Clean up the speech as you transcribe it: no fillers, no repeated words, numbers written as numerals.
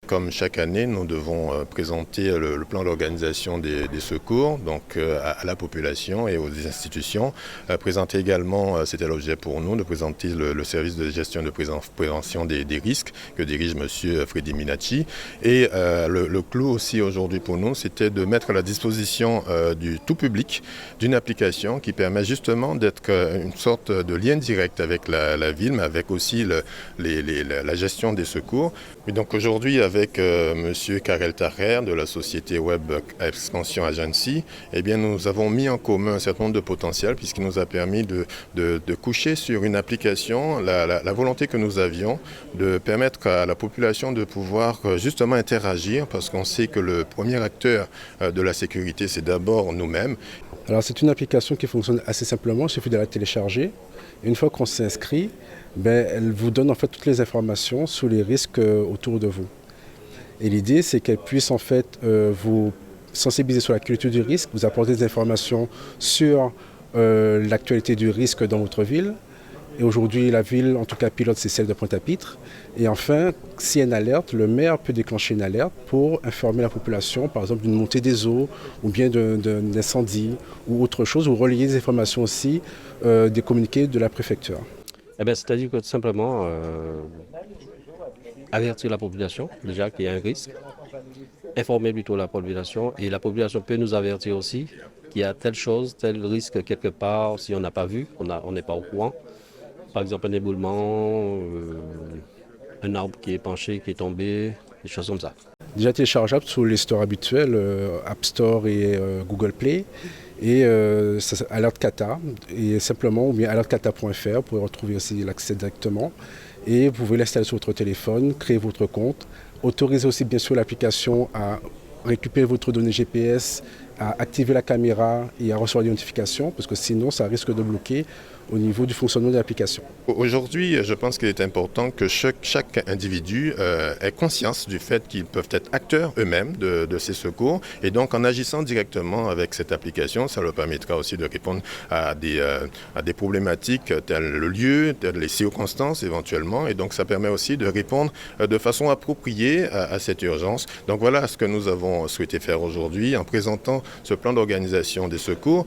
Comme chaque année, nous devons présenter le plan d'organisation des secours donc, à la population et aux institutions. Présenter également, c'était l'objet pour nous, de présenter le service de gestion de prévention des risques que dirige M. Freddy Minacci. Et le clou aussi aujourd'hui pour nous, c'était de mettre à la disposition du tout public d'une application qui permet justement d'être une sorte de lien direct avec la ville, mais avec aussi la gestion des secours. Et donc aujourd'hui, avec M. Karel Taher de la société Web Expansion Agency, eh bien, nous avons mis en commun un certain nombre de potentiels puisqu'il nous a permis de coucher sur une application la volonté que nous avions de permettre à la population de pouvoir justement interagir parce qu'on sait que le premier acteur de la sécurité, c'est d'abord nous-mêmes. Alors c'est une application qui fonctionne assez simplement, il suffit de la télécharger. Une fois qu'on s'inscrit, elle vous donne en fait toutes les informations sur les risques autour de vous. Et l'idée, c'est qu'elle puisse en fait vous sensibiliser sur la culture du risque, vous apporter des informations sur l'actualité du risque dans votre ville. Et aujourd'hui, la ville, en tout cas pilote, c'est celle de Pointe-à-Pitre. Et enfin, s'il y a une alerte, le maire peut déclencher une alerte pour informer la population, par exemple d'une montée des eaux ou bien d'un incendie ou autre chose, ou relayer des informations aussi des communiqués de la préfecture. C'est-à-dire que tout simplement avertir la population déjà qu'il y a un risque, informer plutôt la population et la population peut nous avertir aussi qu'il y a telle chose, tel risque quelque part si on n'a pas vu, on n'est pas au courant. Par exemple un éboulement, un arbre qui est penché, qui est tombé, des choses comme ça. Déjà téléchargeable sur les stores habituels, App Store et Google Play. Et ça s'appelle Alert Kata, et simplement, ou bien alertkata.fr, vous pouvez retrouver aussi l'accès directement. Et vous pouvez l'installer sur votre téléphone, créer votre compte, autoriser aussi bien sûr l'application à récupérer votre donnée GPS, à activer la caméra et à recevoir des notifications, parce que sinon ça risque de bloquer au niveau du fonctionnement de l'application. Aujourd'hui, je pense qu'il est important que chaque individu ait conscience du fait qu'ils peuvent être acteurs eux-mêmes de ces secours. Et donc, en agissant directement avec cette application, ça leur permettra aussi de répondre à des problématiques telles le lieu, telles les circonstances éventuellement. Et donc, ça permet aussi de répondre de façon appropriée à cette urgence. Donc, voilà ce que nous avons souhaité faire aujourd'hui en présentant ce plan d'organisation des secours.